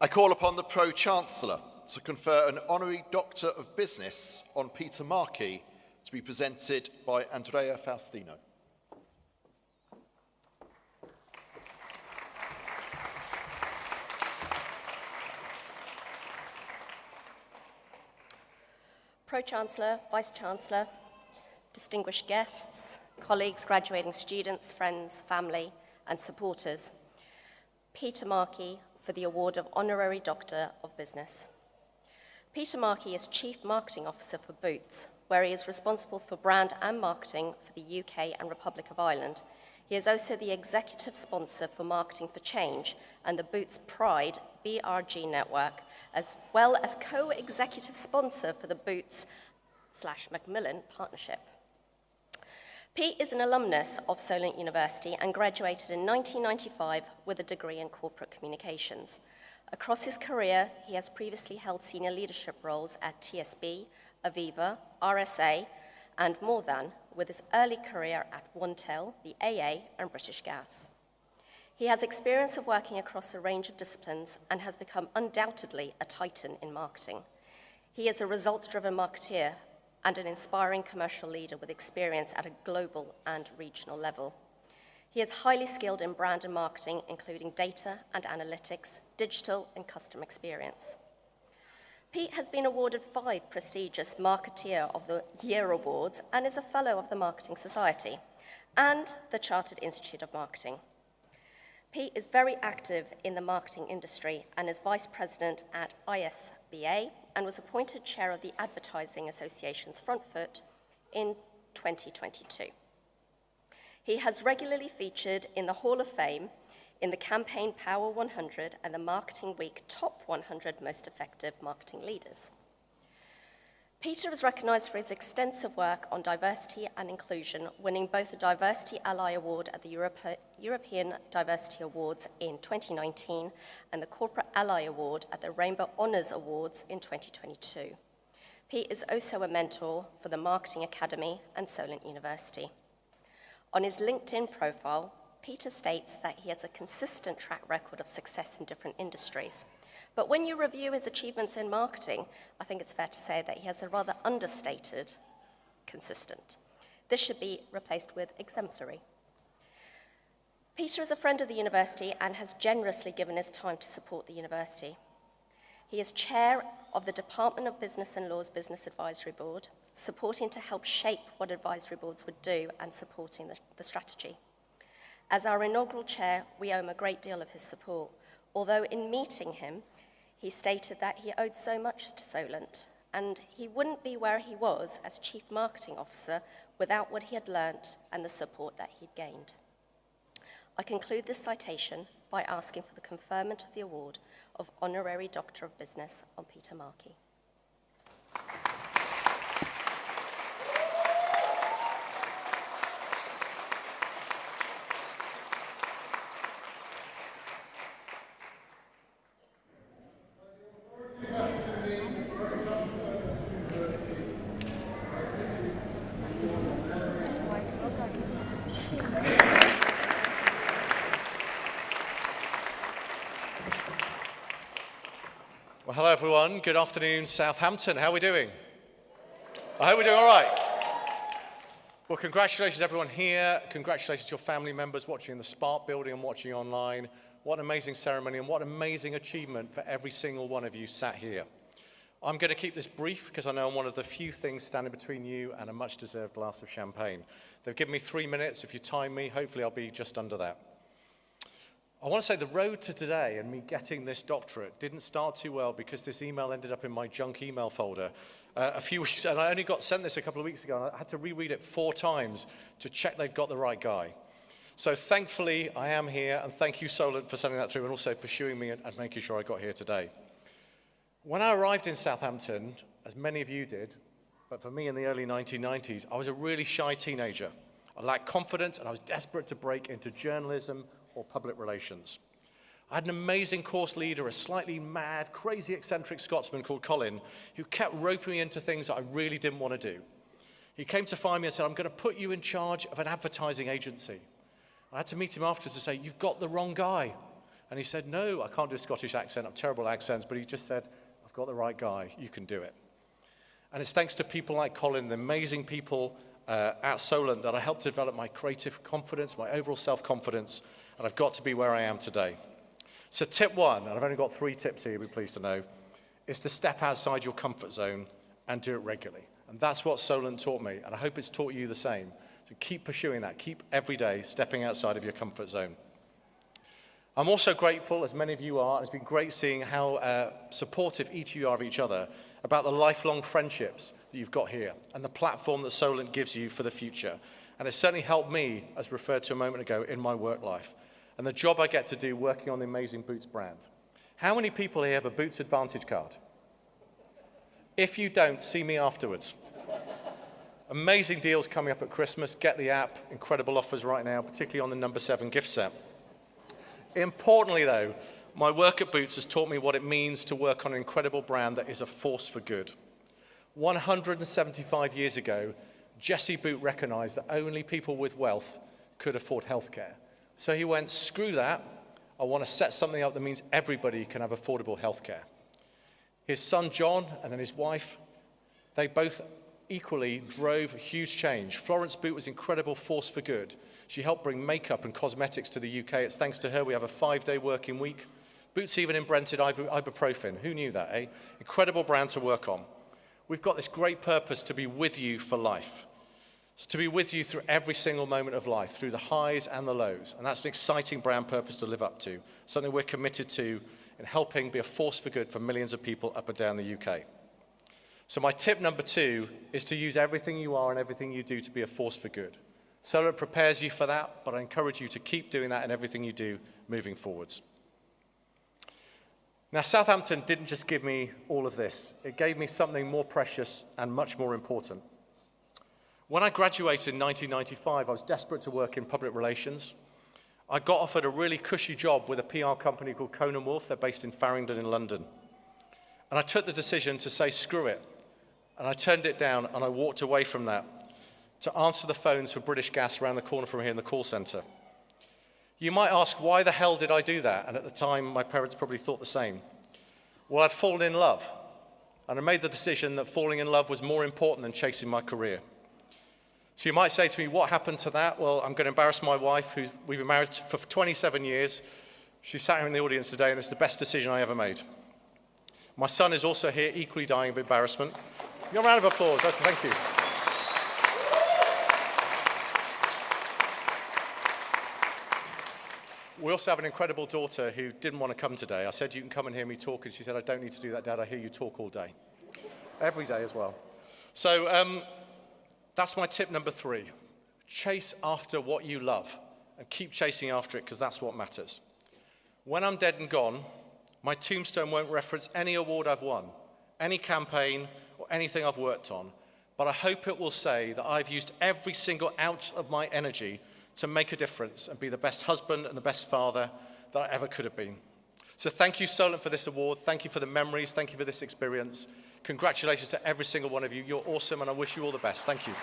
I call upon the Pro-Chancellor to confer an Honorary Doctorate of Business on Peter Markey to be presented by Andrea Faustino. Pro-Chancellor, Vice-Chancellor, distinguished guests, colleagues, graduating students, friends, family, and supporters, Peter Markey for the award of Honorary Doctor of Business. Peter Markey is Chief Marketing Officer for Boots, where he is responsible for brand and marketing for the UK and Republic of Ireland. He is also the executive sponsor for Marketing for Change and the Boots Pride BRG network, as well as co-executive sponsor for the Boots/Macmillan partnership. Pete is an alumnus of Solent University and graduated in 1995 with a degree in corporate communications. Across his career, he has previously held senior leadership roles at TSB, Aviva, RSA, and More Than, with his early career at OneTel, the AA, and British Gas. He has experience of working across a range of disciplines and has become undoubtedly a titan in marketing. He is a results-driven marketeer and an inspiring commercial leader with experience at a global and regional level. He is highly skilled in brand and marketing, including data and analytics, digital and customer experience. Pete has been awarded 5 prestigious Marketeer of the Year awards and is a Fellow of the Marketing Society and the Chartered Institute of Marketing. Pete is very active in the marketing industry and is Vice President at ISBA and was appointed Chair of the Advertising Association's Front Foot in 2022. He has regularly featured in the Hall of Fame, in the campaign Power 100 and the Marketing Week Top 100 Most Effective Marketing Leaders. Peter is recognised for his extensive work on diversity and inclusion, winning both the Diversity Ally Award at the European Diversity Awards in 2019 and the Corporate Ally Award at the Rainbow Honours Awards in 2022. Pete is also a mentor for the Marketing Academy and Solent University. On his LinkedIn profile, Peter states that he has a consistent track record of success in different industries. But when you review his achievements in marketing, I think it's fair to say that he has a rather understated consistent. This should be replaced with exemplary. Peter is a friend of the university and has generously given his time to support the university. He is chair of the Department of Business and Law's Business Advisory Board, supporting to help shape what advisory boards would do and supporting the strategy. As our inaugural chair, we owe him a great deal of his support, although in meeting him, he stated that he owed so much to Solent, and he wouldn't be where he was as Chief Marketing Officer without what he had learnt and the support that he'd gained. I conclude this citation by asking for the conferment of the award of Honorary Doctor of Business on Peter Markey. Well, hello everyone. Good afternoon, Southampton. How are we doing? I hope we're doing all right. Well, congratulations everyone here. Congratulations to your family members watching in the Spark building and watching online. What an amazing ceremony and what an amazing achievement for every single one of you sat here. I'm going to keep this brief because I know I'm one of the few things standing between you and a much-deserved glass of champagne. They've given me 3 minutes. If you time me, hopefully I'll be just under that. I want to say the road to today and me getting this doctorate didn't start too well because this email ended up in my junk email folder a few weeks, and I only got sent this a couple of weeks ago, and I had to reread it 4 times to check they'd got the right guy. So thankfully, I am here, and thank you, Solent, for sending that through and also pursuing me and making sure I got here today. When I arrived in Southampton, as many of you did, but for me in the early 1990s, I was a really shy teenager. I lacked confidence, and I was desperate to break into journalism or public relations. I had an amazing course leader, a slightly mad, crazy, eccentric Scotsman called Colin, who kept roping me into things that I really didn't want to do. He came to find me and said, I'm going to put you in charge of an advertising agency. I had to meet him afterwards to say, you've got the wrong guy. And he said, no, I can't do a Scottish accent. I'm terrible at accents. But he just said, I've got the right guy. You can do it. And it's thanks to people like Colin, the amazing people at Solent, that I helped develop my creative confidence, my overall self-confidence, and I've got to be where I am today. So tip 1, and I've only got 3 tips here, you'll be pleased to know, is to step outside your comfort zone and do it regularly. And that's what Solent taught me, and I hope it's taught you the same. So keep pursuing that. Keep every day stepping outside of your comfort zone. I'm also grateful, as many of you are, and it's been great seeing how supportive each of you are of each other, about the lifelong friendships that you've got here and the platform that Solent gives you for the future. And it's certainly helped me, as referred to a moment ago, in my work life and the job I get to do working on the amazing Boots brand. How many people here have a Boots Advantage card? If you don't, see me afterwards. Amazing deals coming up at Christmas. Get the app. Incredible offers right now, particularly on the number 7 gift set. Importantly, though, my work at Boots has taught me what it means to work on an incredible brand that is a force for good. 175 years ago, Jesse Boot recognized that only people with wealth could afford healthcare. So he went, screw that. I want to set something up that means everybody can have affordable healthcare. His son, John, and then his wife, they both equally drove a huge change. Florence Boot was an incredible force for good. She helped bring makeup and cosmetics to the UK. It's thanks to her we have a 5-day working week. Boots even invented ibuprofen. Who knew that, eh? Incredible brand to work on. We've got this great purpose to be with you for life. It's to be with you through every single moment of life, through the highs and the lows. And that's an exciting brand purpose to live up to, something we're committed to in helping be a force for good for millions of people up and down the UK. So my tip number 2 is to use everything you are and everything you do to be a force for good. Solent prepares you for that, but I encourage you to keep doing that in everything you do moving forwards. Now, Southampton didn't just give me all of this. It gave me something more precious and much more important. When I graduated in 1995, I was desperate to work in public relations. I got offered a really cushy job with a PR company called Conan Wolfe. They're based in Farringdon in London. And I took the decision to say, screw it. And I turned it down and I walked away from that to answer the phones for British Gas around the corner from here in the call centre. You might ask, why the hell did I do that? And at the time, my parents probably thought the same. Well, I'd fallen in love. And I made the decision that falling in love was more important than chasing my career. So you might say to me, what happened to that? Well, I'm going to embarrass my wife, who we've been married for 27 years. She's sat here in the audience today, and it's the best decision I ever made. My son is also here, equally dying of embarrassment. Give a round of applause. Thank you. We also have an incredible daughter who didn't want to come today. I said, you can come and hear me talk, and she said, I don't need to do that, Dad. I hear you talk all day. Every day as well. So that's my tip number 3. Chase after what you love and keep chasing after it, because that's what matters. When I'm dead and gone, my tombstone won't reference any award I've won, any campaign, or anything I've worked on, but I hope it will say that I've used every single ounce of my energy to make a difference and be the best husband and the best father that I ever could have been. So thank you, Solent, for this award. Thank you for the memories. Thank you for this experience. Congratulations to every single one of you. You're awesome, and I wish you all the best. Thank you.